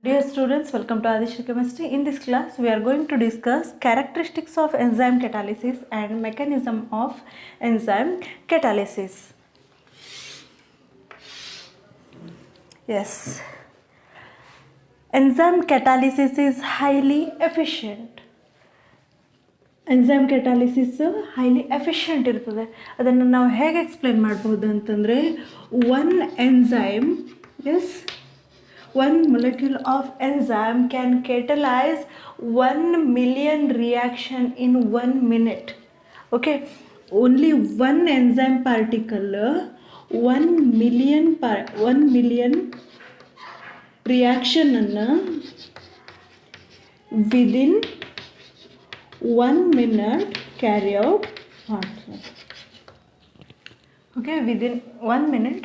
Dear students, welcome to Adishri Chemistry. In this class, we are going to discuss characteristics of enzyme catalysis and mechanism of enzyme catalysis. Yes, enzyme catalysis is highly efficient. Enzyme catalysis highly efficient ಇರ್ತದೆ. ಅದನ್ನು ನಾವು ಹೇಗೆ explain ಮಾಡ್ಬೋದು ಅಂತಂದರೆ, one enzyme one molecule of enzyme can catalyze 1 million reaction in 1 minute. Okay, only one enzyme particle 1 million reaction anna within 1 minute carry out ಮಾಡ್ತಾರೆ. Okay, within 1 minute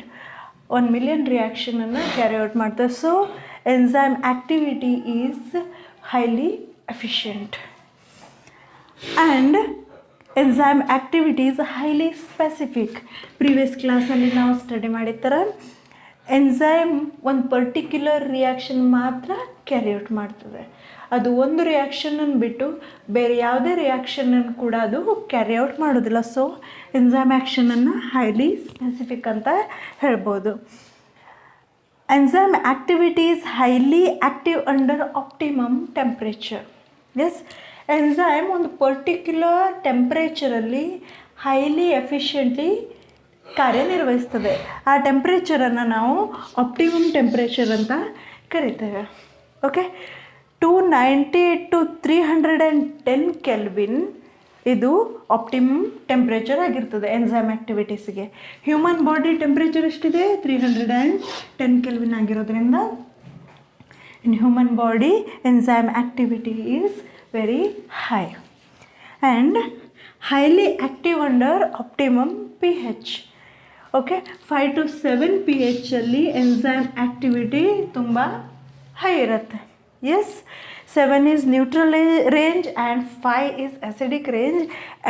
1 million reaction ಅನ್ನು carry out ಮಾಡ್ತಾರೆ. So enzyme activity is highly efficient and enzyme activity is highly specific. Previous ಕ್ಲಾಸಲ್ಲಿ ನಾವು study ಮಾಡಿದ ಥರ enzyme ಒಂದು particular reaction ಮಾತ್ರ carry out ಮಾಡ್ತದೆ. ಅದು ಒಂದು ರಿಯಾಕ್ಷನನ್ನು ಬಿಟ್ಟು ಬೇರೆ ಯಾವುದೇ ರಿಯಾಕ್ಷನನ್ನು ಕೂಡ ಅದು ಕ್ಯಾರಿ ಔಟ್ ಮಾಡೋದಿಲ್ಲ. ಸೊ ಎಂಜೈಮ್ ಆ್ಯಕ್ಷನನ್ನು ಹೈಲಿ ಸ್ಪೆಸಿಫಿಕ್ ಅಂತ ಹೇಳ್ಬೋದು. Enzyme activity is highly active under optimum temperature. Yes, enzyme ಒಂದು ಪರ್ಟಿಕ್ಯುಲರ್ ಟೆಂಪ್ರೇಚರಲ್ಲಿ ಹೈಲಿ ಎಫಿಷಿಯೆಂಟ್ಲಿ ಕಾರ್ಯನಿರ್ವಹಿಸ್ತದೆ. ಆ ಟೆಂಪ್ರೇಚರನ್ನು ನಾವು ಆಪ್ಟಿಮಮ್ ಟೆಂಪ್ರೇಚರ್ ಅಂತ ಕರಿತೇವೆ. ಓಕೆ, 290 to 310 ಕೆಲ್ವಿನ್ ಇದು ಆಪ್ಟಿಮಮ್ ಟೆಂಪ್ರೇಚರ್ ಆಗಿರ್ತದೆ ಎಂಜೈಮ್ ಆ್ಯಕ್ಟಿವಿಟೀಸ್ಗೆ. ಹ್ಯೂಮನ್ ಬಾಡಿ ಟೆಂಪ್ರೇಚರ್ ಎಷ್ಟಿದೆ? 310 ಕೆಲ್ವಿನ್ ಆಗಿರೋದ್ರಿಂದ in human body enzyme activity is very high and highly active under optimum pH. Okay, 5 to 7 pH ಅಲ್ಲಿ ಎಂಜೈಮ್ ಆ್ಯಕ್ಟಿವಿಟಿ ತುಂಬ high ಇರುತ್ತೆ. Yes, 7 is neutral range and 5 is acidic range.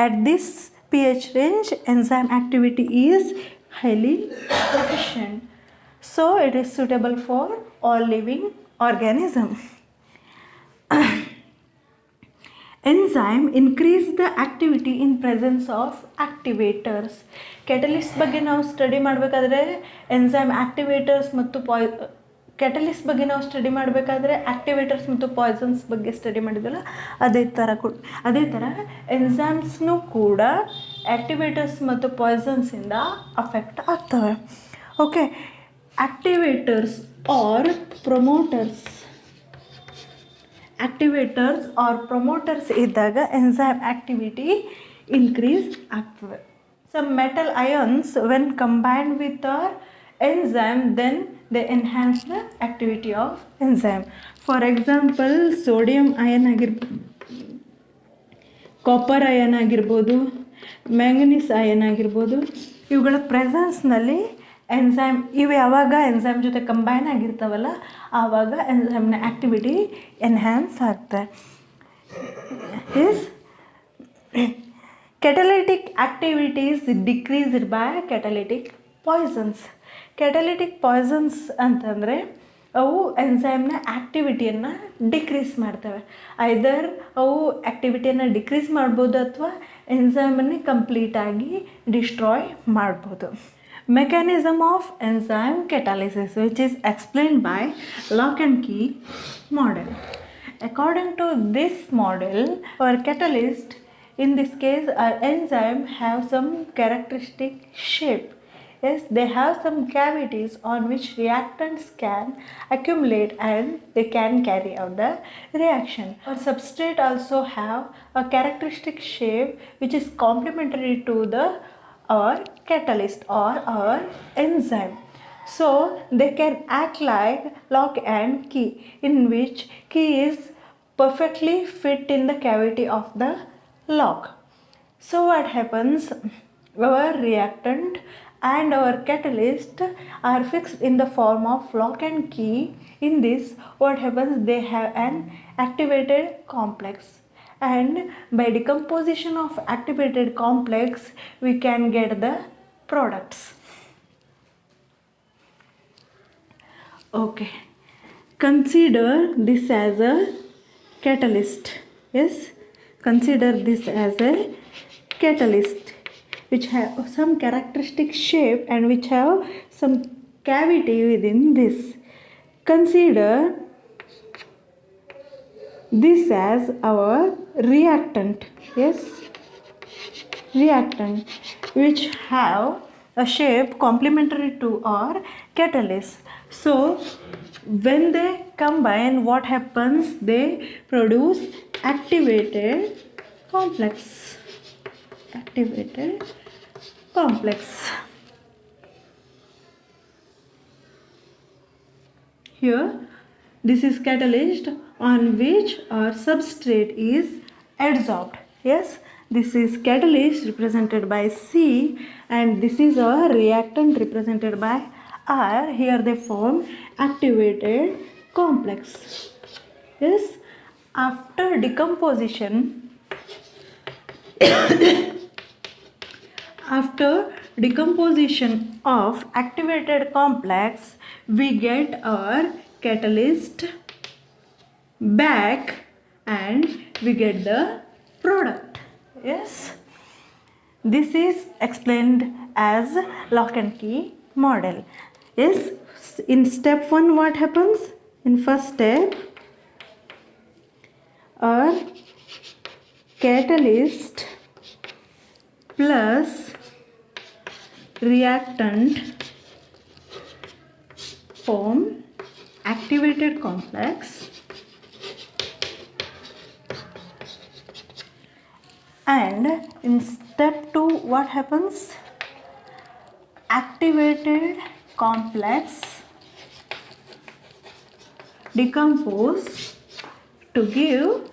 At this pH range, enzyme activity is highly efficient. So, it is suitable for all living organisms. Enzyme increase the activity in presence of activators. Catalyst ಬಗ್ಗೆ ನಾವು study ಮಾಡಬೇಕಾದ್ರೆ enzyme activators ಮತ್ತು catalyst ಬಗ್ಗೆ ನಾವು study ಮಾಡಬೇಕಾದ್ರೆ ಆ್ಯಕ್ಟಿವೇಟರ್ಸ್ ಮತ್ತು Poisson's ಬಗ್ಗೆ study ಮಾಡಿದ್ವಲ್ಲ, ಅದೇ ಥರ ಎಂಜೈಮ್ಸ್ನೂ ಕೂಡ ಆ್ಯಕ್ಟಿವೇಟರ್ಸ್ ಮತ್ತು ಪಾಯ್ಸನ್ಸಿಂದ ಅಫೆಕ್ಟ್ ಆಗ್ತವೆ. ಓಕೆ, ಆ್ಯಕ್ಟಿವೇಟರ್ಸ್ ಆರ್ ಪ್ರಮೋಟರ್ಸ್ ಇದ್ದಾಗ ಎಂಜೈಮ್ ಆ್ಯಕ್ಟಿವಿಟಿ ಇನ್ಕ್ರೀಸ್ ಆಗ್ತದೆ. Some metal ions when combined with are enzyme, then they enhance the activity of enzyme. For example, sodium ion ಆಗಿರ್ಬೋದು, ಕಾಪರ್ ಅಯನ್ ಆಗಿರ್ಬೋದು, ಮ್ಯಾಂಗನೀಸ್ ಅಯನ್ ಆಗಿರ್ಬೋದು, ಇವುಗಳ ಪ್ರೆಸೆನ್ಸ್ನಲ್ಲಿ enzyme ಇವು ಯಾವಾಗ enzyme ಜೊತೆ combine ಆಗಿರ್ತಾವಲ್ಲ ಆವಾಗ ಎಂಜೈಮ್ನ ಆ್ಯಕ್ಟಿವಿಟಿ ಎನ್ಹ್ಯಾನ್ಸ್ ಆಗ್ತದೆ. catalytic activity is decreased by catalytic poisons. Catalytic poisons ಅಂತಂದರೆ ಅವು ಎಂಜೈಮ್ನ ಆ್ಯಕ್ಟಿವಿಟಿಯನ್ನು ಡಿಕ್ರೀಸ್ ಮಾಡ್ತವೆ. ಐದರ್ ಅವು ಆ್ಯಕ್ಟಿವಿಟಿಯನ್ನು ಡಿಕ್ರೀಸ್ ಮಾಡ್ಬೋದು ಅಥವಾ ಎಂಜೈಮನ್ನೇ ಕಂಪ್ಲೀಟಾಗಿ ಡಿಸ್ಟ್ರಾಯ್ ಮಾಡ್ಬೋದು. Mechanism of enzyme catalysis which is explained by Lock and Key model. According to this model, our catalyst, in this case our enzyme, have some characteristic shape. Yes, they have some cavities on which reactants can accumulate and they can carry out the reaction. Our substrate also have a characteristic shape which is complementary to our catalyst or our enzyme. So they can act like lock and key, in which key is perfectly fit in the cavity of the lock. So what happens? Our reactant and our catalyst are fixed in the form of lock and key. In this, what happens? They have an activated complex, and by decomposition of activated complex we can get the products. Okay, consider this as a catalyst. Yes, consider this as a catalyst which have some characteristic shape and which have some cavity within this. Consider this as our reactant. Yes, reactant which have a shape complementary to our catalyst. So when they combine, what happens? They produce activated complex. Activated complex. Here this is catalyst on which our substrate is adsorbed. Yes, this is catalyst represented by C and this is our reactant represented by R. Here they form activated complex. Yes, after decomposition of activated complex, we get our catalyst back and we get the product. Yes, this is explained as lock and key model. Yes, in step 1 what happens? In first step, our catalyst plus reactant form activated complex, and in step 2 what happens? Activated complex decompose to give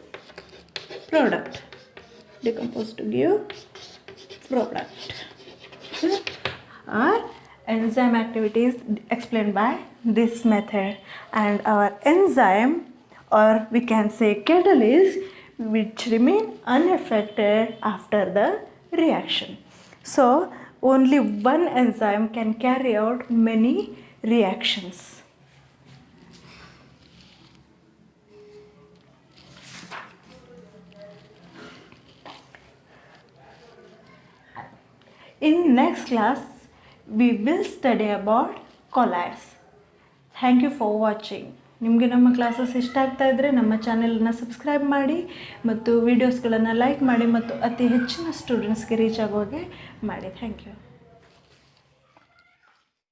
product. Decompose to give product. Our enzyme activity is explained by this method, and our enzyme, or we can say catalyst, which remain unaffected after the reaction. So only one enzyme can carry out many reactions. In next class, we will study about colloids. Thank you for watching. ನಿಮಗೆ ನಮ್ಮ classes ಇಷ್ಟ ಆಗ್ತಾ ಇದ್ದರೆ ನಮ್ಮ ಚಾನೆಲನ್ನು subscribe ಮಾಡಿ ಮತ್ತು ವಿಡಿಯೋಸ್ಗಳನ್ನು like ಮಾಡಿ ಮತ್ತು ಅತಿ ಹೆಚ್ಚಿನ ಸ್ಟೂಡೆಂಟ್ಸ್ಗೆ ರೀಚ್ ಆಗುವಾಗೆ ಮಾಡಿ. Thank you.